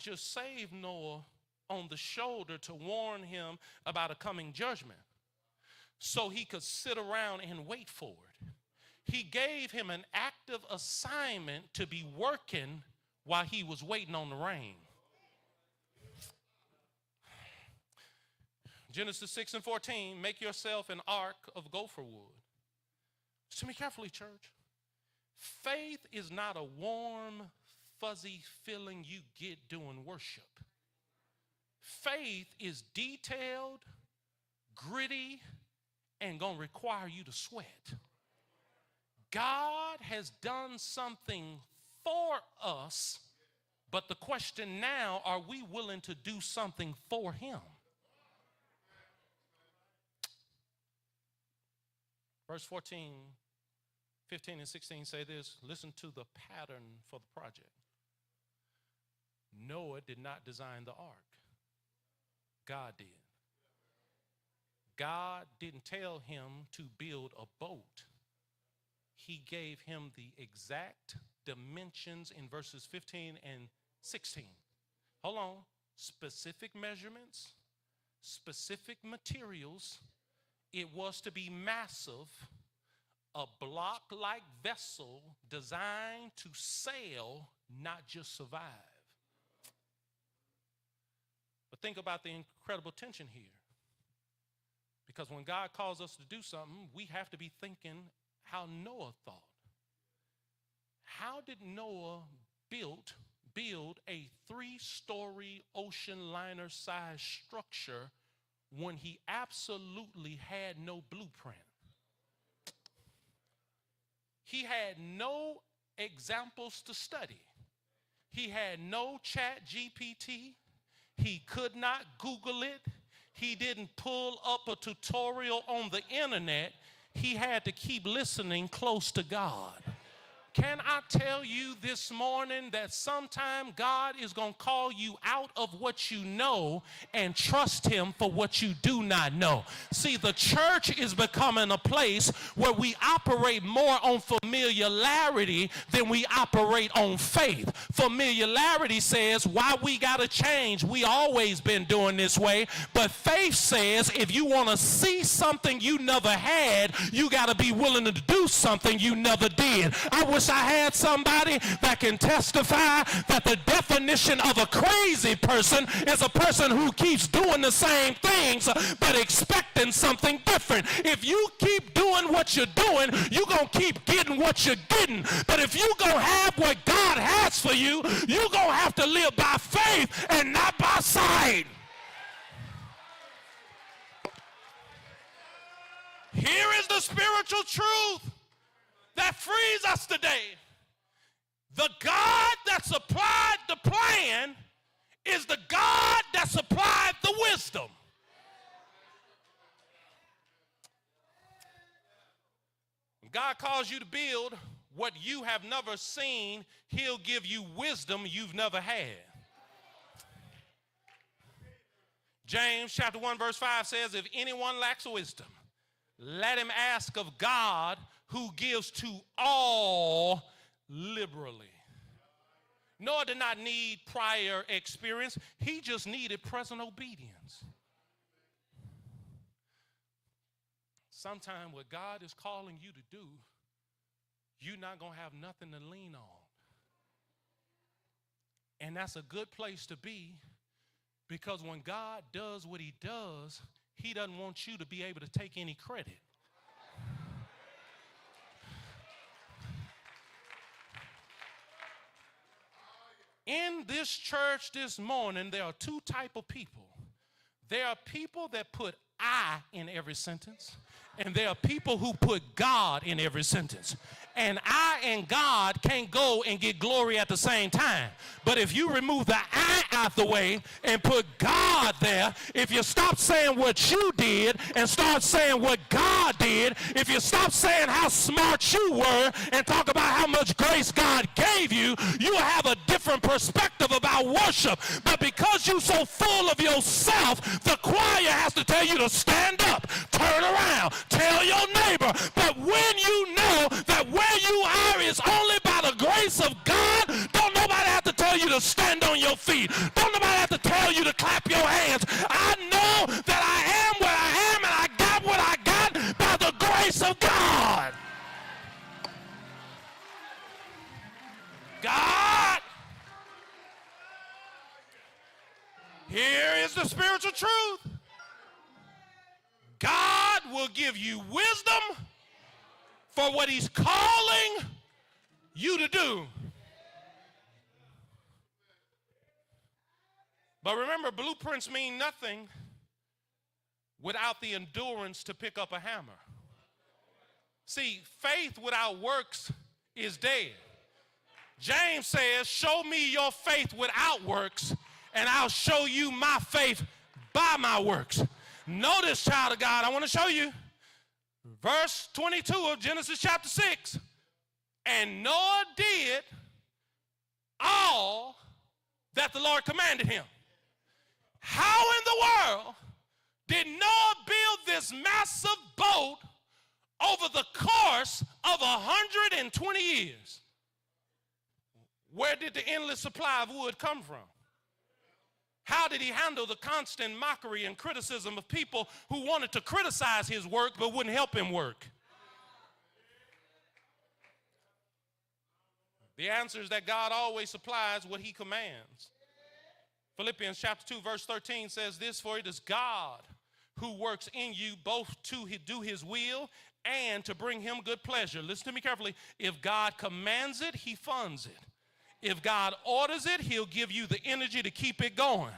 just saved Noah on the shoulder to warn him about a coming judgment so he could sit around and wait for it. He gave him an active assignment to be working while he was waiting on the rain. Genesis 6:14, make yourself an ark of gopher wood. Listen to me carefully, church. Faith is not a warm, fuzzy feeling you get doing worship. Faith is detailed, gritty, and going to require you to sweat. God has done something for us, but the question now, are we willing to do something for him? Verse 14, 15, and 16 say this. Listen to the pattern for the project. Noah did not design the ark. God did. God didn't tell him to build a boat. He gave him the exact dimensions in verses 15 and 16. Hold on. Specific measurements, specific materials. It was to be massive, a block-like vessel designed to sail, not just survive. But think about the incredible tension here. Because when God calls us to do something, we have to be thinking how Noah thought. How did Noah build a 3-story ocean liner size structure when he absolutely had no blueprint? He had no examples to study. He had no chat GPT. He could not Google it. He didn't pull up a tutorial on the internet. He had to keep listening close to God. Can I tell you this morning that sometime God is going to call you out of what you know and trust him for what you do not know? See, the church is becoming a place where we operate more on familiarity than we operate on faith. Familiarity says, why we got to change? We always been doing this way. But faith says, if you want to see something you never had, you got to be willing to do something you never did. I wish I had somebody that can testify that the definition of a crazy person is a person who keeps doing the same things but expecting something different. If you keep doing what you're doing, you're going to keep getting what you're getting. But if you're going to have what God has for you, you're going to have to live by faith and not by sight. Here is the spiritual truth that frees us today. The God that supplied the plan is the God that supplied the wisdom. When God calls you to build what you have never seen, he'll give you wisdom you've never had. James chapter 1 verse 5 says, if anyone lacks wisdom, let him ask of God, who gives to all liberally. Noah did not need prior experience. He just needed present obedience. Sometimes what God is calling you to do, you're not going to have nothing to lean on. And that's a good place to be, because when God does what he does, he doesn't want you to be able to take any credit. In this church this morning, there are two types of people. There are people that put I in every sentence, and there are people who put God in every sentence. And I and God can't go and get glory at the same time. But if you remove the I out the way and put God there, if you stop saying what you did and start saying what God did, if you stop saying how smart you were and talk about how much grace God gave you, you will have a different perspective about worship. But because you're so full of yourself, the choir has to tell you to stand up, turn around, tell your neighbor. But when you know that where you are is only by the grace of God, don't nobody have to tell you to to stand on your feet. Don't nobody have to tell you to clap your hands. I know that I am what I am, and I got what I got by the grace of God. God. Here is the spiritual truth. God will give you wisdom for what he's calling you to do. But remember, blueprints mean nothing without the endurance to pick up a hammer. See, faith without works is dead. James says, show me your faith without works, and I'll show you my faith by my works. Notice, child of God, I want to show you verse 22 of Genesis chapter 6. And Noah did all that the Lord commanded him. How in the world did Noah build this massive boat over the course of 120 years? Where did the endless supply of wood come from? How did he handle the constant mockery and criticism of people who wanted to criticize his work but wouldn't help him work? The answer is that God always supplies what he commands. Philippians chapter 2 verse 13 says this, for it is God who works in you both to do his will and to bring him good pleasure. Listen to me carefully. If God commands it, he funds it. If God orders it, he'll give you the energy to keep it going.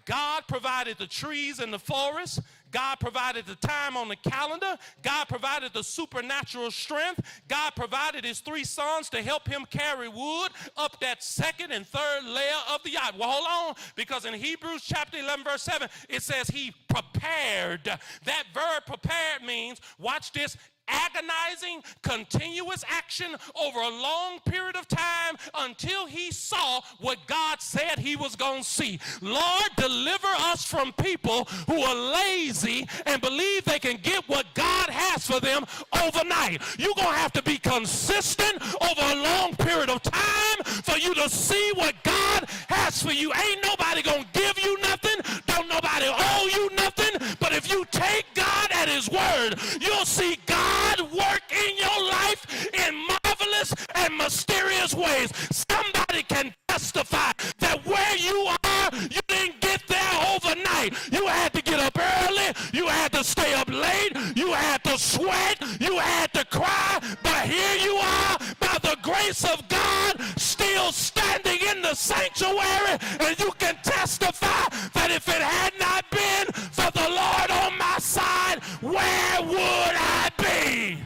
God provided the trees and the forest. God provided the time on the calendar. God provided the supernatural strength. God provided his 3 sons to help him carry wood up that second and third layer of the yacht. Well, hold on, because in Hebrews chapter 11, verse 7, it says he prepared. That verb prepared means, watch this, agonizing, continuous action over a long period of time until he saw what God said he was going to see. Lord, deliver us from people who are lazy and believe they can get what God has for them overnight. You're going to have to be consistent over a long period of time for you to see what God has for you. Ain't nobody going to give you nothing. Don't nobody owe you nothing. But if you take God at his word, you'll see God work in your life in marvelous and mysterious ways. Somebody can testify that where you are, you didn't get there overnight. You had to get up early. You had to stay up late. You had to sweat. You had to cry. But here you are, by the grace of God, still standing in the sanctuary, and you can testify that if it had not been for the Lord on my side, where would I be?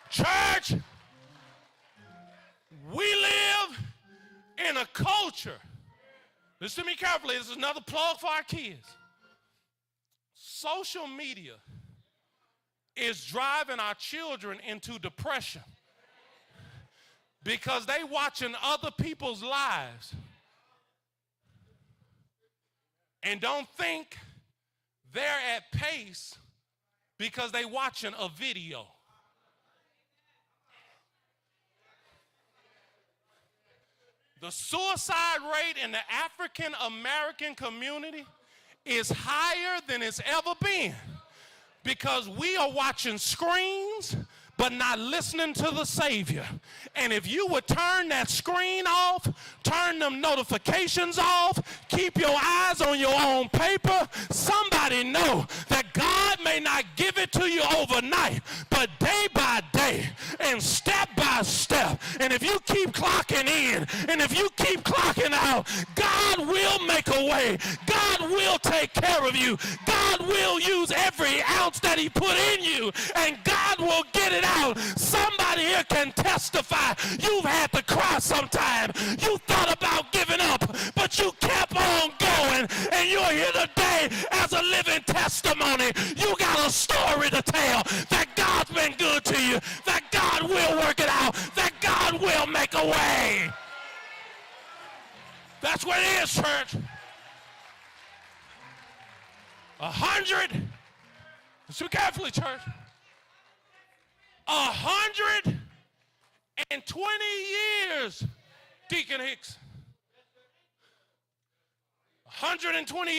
Church, we live in a culture. Listen to me carefully. This is another plug for our kids. Social media is driving our children into depression because they watching other people's lives and don't think they're at pace because they watching a video. The suicide rate in the African American community is higher than it's ever been because we are watching screens but not listening to the Savior. And if you would turn that screen off, turn them notifications off, keep your eyes on your own paper, somebody know that God may not give it to you overnight, but day by day and step by step. And if you keep clocking in and if you keep clocking out, God will make a way. God will take care of you. God will use every ounce that he put in you, and God will get it out. Somebody here can testify. You've had to cry sometime. You thought about giving up, but you kept on going, and you're here today as a living testimony. You got a story to tell that God's been good to you, that God will work it out, that God will make a way. That's what it is, church. 100. Listen carefully, church. and 20 years, Deacon Hicks. 120